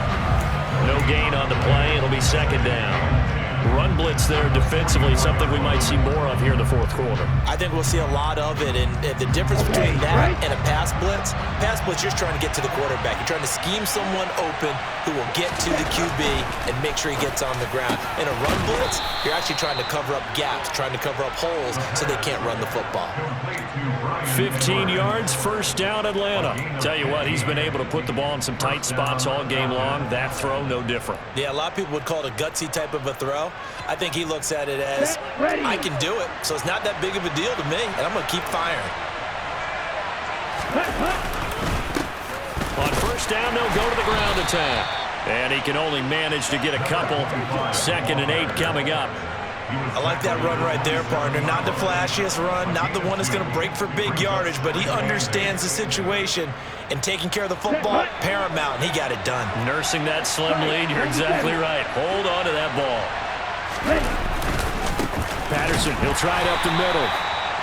No gain on the play. It'll be 2nd down. Run blitz there defensively, something we might see more of here in the fourth quarter. I think we'll see a lot of it, and the difference between that and a pass blitz, you're just trying to get to the quarterback. You're trying to scheme someone open who will get to the QB and make sure he gets on the ground. In a run blitz, you're actually trying to cover up gaps, trying to cover up holes so they can't run the football. 15 yards, 1st down, Atlanta. Tell you what, he's been able to put the ball in some tight spots all game long. That throw, no different. Yeah, a lot of people would call it a gutsy type of a throw. I think he looks at it as, I can do it, so it's not that big of a deal to me, and I'm going to keep firing. On 1st down, they'll go to the ground attack. And he can only manage to get a couple. 2nd and 8 coming up. I like that run right there, partner. Not the flashiest run, not the one that's going to break for big yardage, but he understands the situation, and taking care of the football, paramount, and he got it done. Nursing that slim lead, you're exactly right. Hold on to that ball. Patterson Patterson, he'll try it up the middle.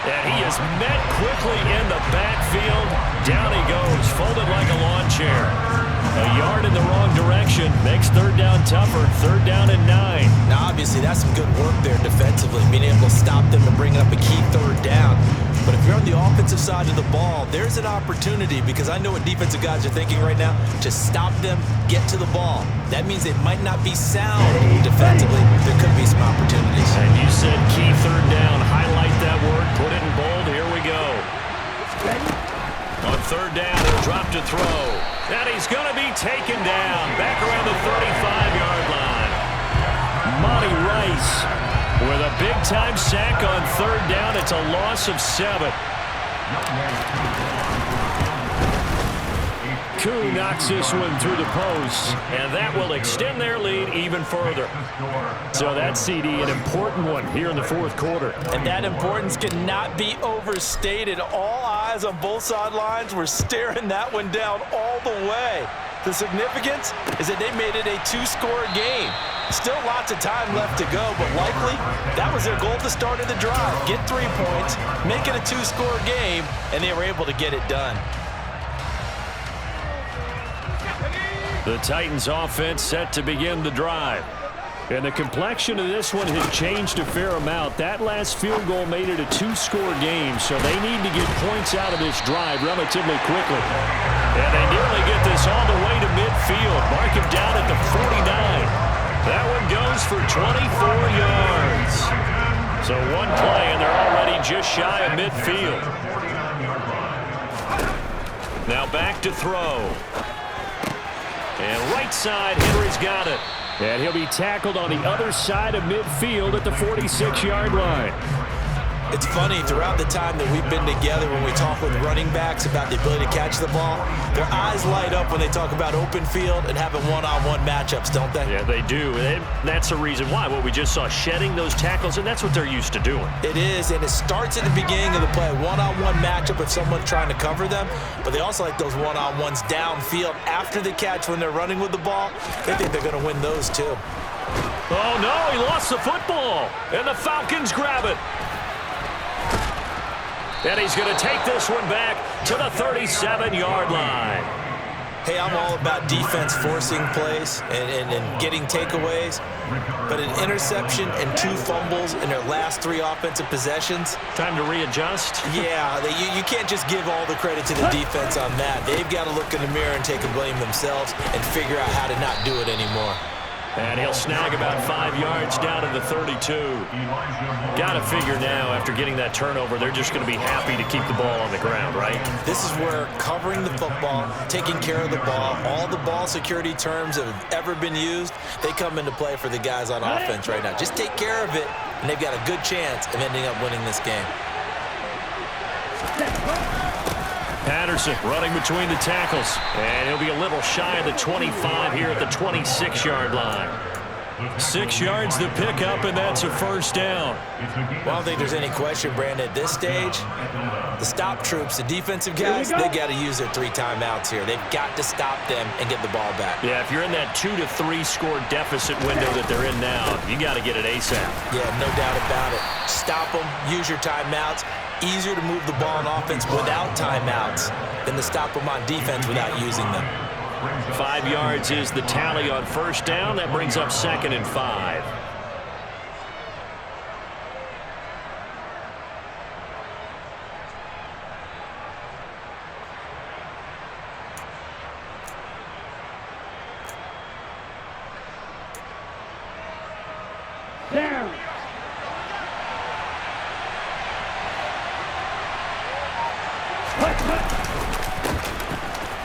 And he is met quickly in the backfield. Down he goes, folded like a lawn chair. A yard in the wrong direction makes third down tougher. Third down and 9. Now, obviously, that's some good work there defensively, being able to stop them and bring up a key third down. But if you're on the offensive side of the ball, there's an opportunity, because I know what defensive guys are thinking right now. Just stop them, get to the ball. That means they might not be sound defensively. There could be some opportunities. And you said key third down. Highlight that word. Put it in bold. Here we go. On third down, he'll drop to throw. And he's going to be taken down. Back around the 35-yard line. Monty Rice with a big-time sack on third down. It's a loss of 7. Koo knocks this one through the post, and that will extend their lead even further. So that CD, an important one here in the fourth quarter. And that importance cannot be overstated. All eyes on both sidelines were staring that one down all the way. The significance is that they made it a 2-score game. Still lots of time left to go, but likely that was their goal to start of the drive. Get 3 points, make it a 2-score game, and they were able to get it done. The Titans offense set to begin the drive. And the complexion of this one has changed a fair amount. That last field goal made it a 2-score game, so they need to get points out of this drive relatively quickly. And they nearly get this all the way to midfield. Mark him down at the 49. That one goes for 24 yards. So one play, and they're already just shy of midfield. Now back to throw. And right side, Henry's got it. And he'll be tackled on the other side of midfield at the 46-yard line. It's funny, throughout the time that we've been together, when we talk with running backs about the ability to catch the ball, their eyes light up when they talk about open field and having one-on-one matchups, don't they? Yeah, they do. And that's the reason why. What we just saw, shedding those tackles, and that's what they're used to doing. It is, and it starts at the beginning of the play. One-on-one matchup if someone's trying to cover them, but they also like those one-on-ones downfield after the catch when they're running with the ball. They think they're going to win those too. Oh, no, he lost the football, and the Falcons grab it. And he's going to take this one back to the 37-yard line. Hey, I'm all about defense forcing plays and getting takeaways, but an interception and 2 fumbles in their last 3 offensive possessions. Time to readjust? Yeah, you can't just give all the credit to the defense on that. They've got to look in the mirror and take a blame themselves and figure out how to not do it anymore. And he'll snag about 5 yards down to the 32. Got to figure now, after getting that turnover, they're just going to be happy to keep the ball on the ground, right? This is where covering the football, taking care of the ball, all the ball security terms that have ever been used, they come into play for the guys on offense right now. Just take care of it, and they've got a good chance of ending up winning this game. Patterson running between the tackles. And he'll be a little shy of the 25 here at the 26-yard line. 6 yards to pick up, and that's a first down. Well, I don't think there's any question, Brandon, at this stage, the stop troops, the defensive guys, they got to use their 3 timeouts here. They've got to stop them and get the ball back. Yeah, if you're in that 2 to 3 score deficit window that they're in now, you got to get it ASAP. Yeah, no doubt about it. Stop them, use your timeouts. Easier to move the ball on offense without timeouts than to stop them on defense without using them. 5 yards is the tally on first down. That brings up 2nd and 5. Down.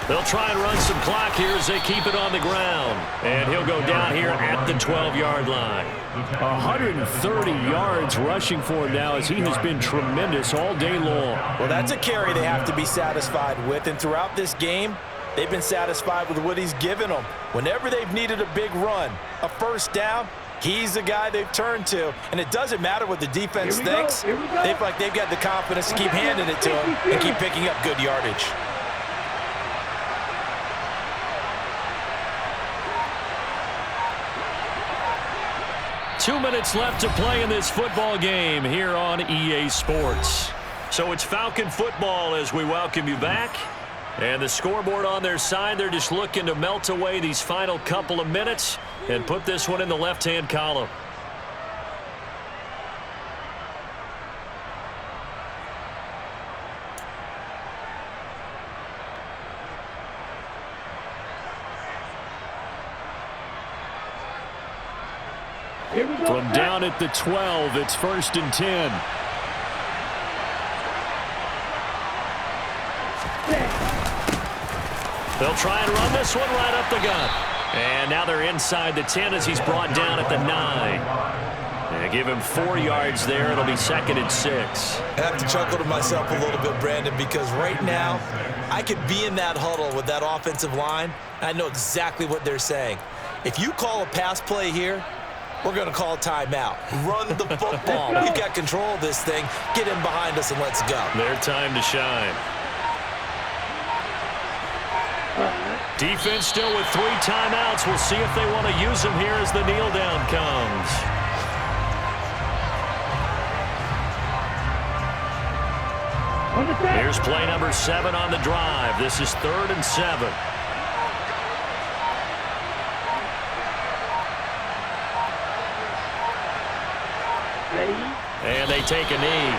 They'll try and run some clock here as they keep it on the ground. And he'll go down here at the 12-yard line. 130 yards rushing for him now, as he has been tremendous all day long. Well, that's a carry they have to be satisfied with. And throughout this game, they've been satisfied with what he's given them. Whenever they've needed a big run, a first down, he's the guy they've turned to. And it doesn't matter what the defense thinks. They feel like they've got the confidence to keep handing it to him and keep picking up good yardage. 2 minutes left to play in this football game here on EA Sports. So it's Falcon football as we welcome you back. And the scoreboard on their side, they're just looking to melt away these final couple of minutes and put this one in the left-hand column. From down at the 12, it's 1st and 10. They'll try and run this one right up the gut. And now they're inside the 10 as he's brought down at the 9. And give him 4 yards there. It'll be 2nd and 6. I have to chuckle to myself a little bit, Brandon, because right now I could be in that huddle with that offensive line. I know exactly what they're saying. If you call a pass play here, we're going to call timeout. Run the football. We've got control of this thing. Get in behind us and let's go. Their time to shine. Defense still with 3 timeouts. We'll see if they want to use them here as the kneel down comes. Here's play number 7 on the drive. This is 3rd and 7. And they take a knee.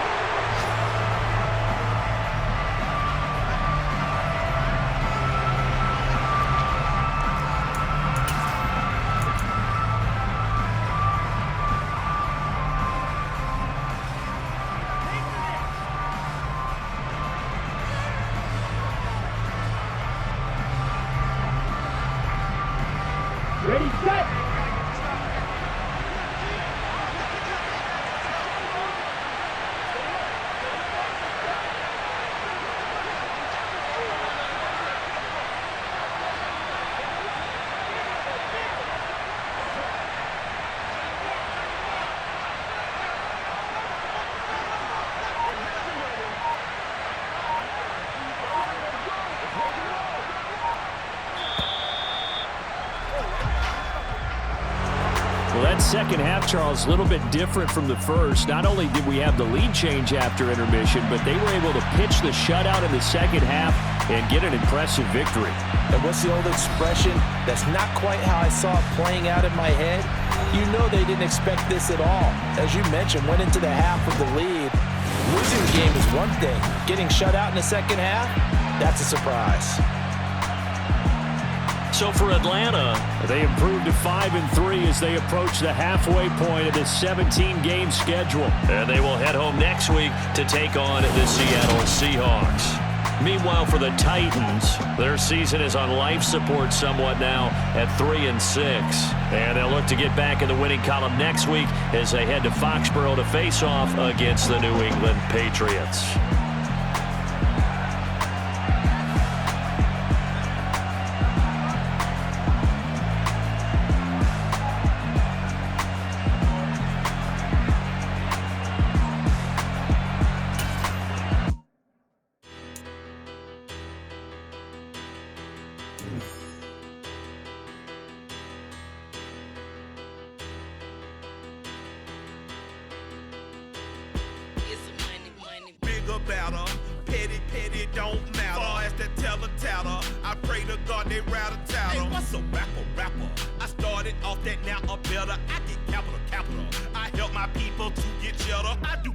Ready, set. Well, that second half, Charles, a little bit different from the first. Not only did we have the lead change after intermission, but they were able to pitch the shutout in the second half and get an impressive victory. And what's the old expression? That's not quite how I saw it playing out in my head. You know they didn't expect this at all. As you mentioned, went into the half with the lead. Losing the game is one thing. Getting shut out in the second half, that's a surprise. So for Atlanta, they improved to 5-3 as they approach the halfway point of this 17-game schedule. And they will head home next week to take on the Seattle Seahawks. Meanwhile, for the Titans, their season is on life support somewhat now at 3-6. And they'll look to get back in the winning column next week as they head to Foxborough to face off against the New England Patriots. Better, petty, don't matter. Far as that teller, I pray to God they rattle tattle. Hey, what's a rapper? I started off that, now I'm better. I get capital. I help my people to get cheddar. I do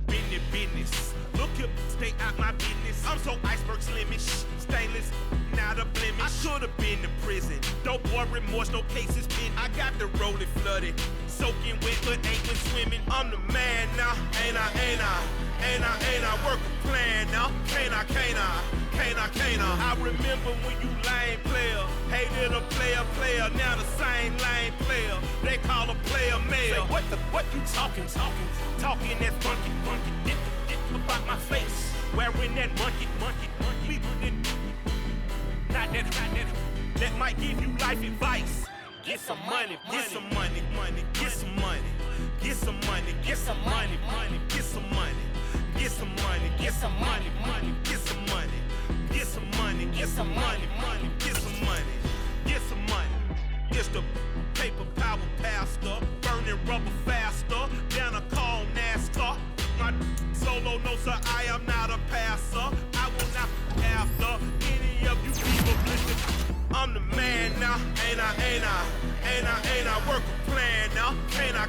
business. Look here, stay out my business. I'm so iceberg slimish, stainless, not a blemish. I should've been to prison. Don't boy remorse, no cases pinned. I got the rolling flooded, soaking wet, but ain't been swimming. I'm the man now, ain't I work a plan now. Can't I? I remember when you lame player, hated a player, now the same lame player. They call a player mayor. Say, what you talking that funky, get about my face. Wearing that monkey, we didn't. Not that, that might give you life advice. Get some money, get some money, get some money, get some money, get some money, get some money. Get some money, get some money, get some money, get some money, get some money, get some money, get some money. It's the paper power pastor, burning rubber faster. Ain't I work a plan now? Can't I?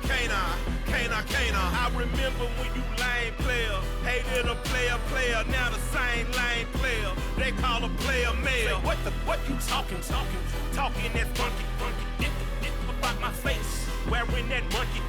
I remember when you lame player, hated a player, now the same lame player. They call a player mayor. What you talking that funky, about my face, wearing that monkey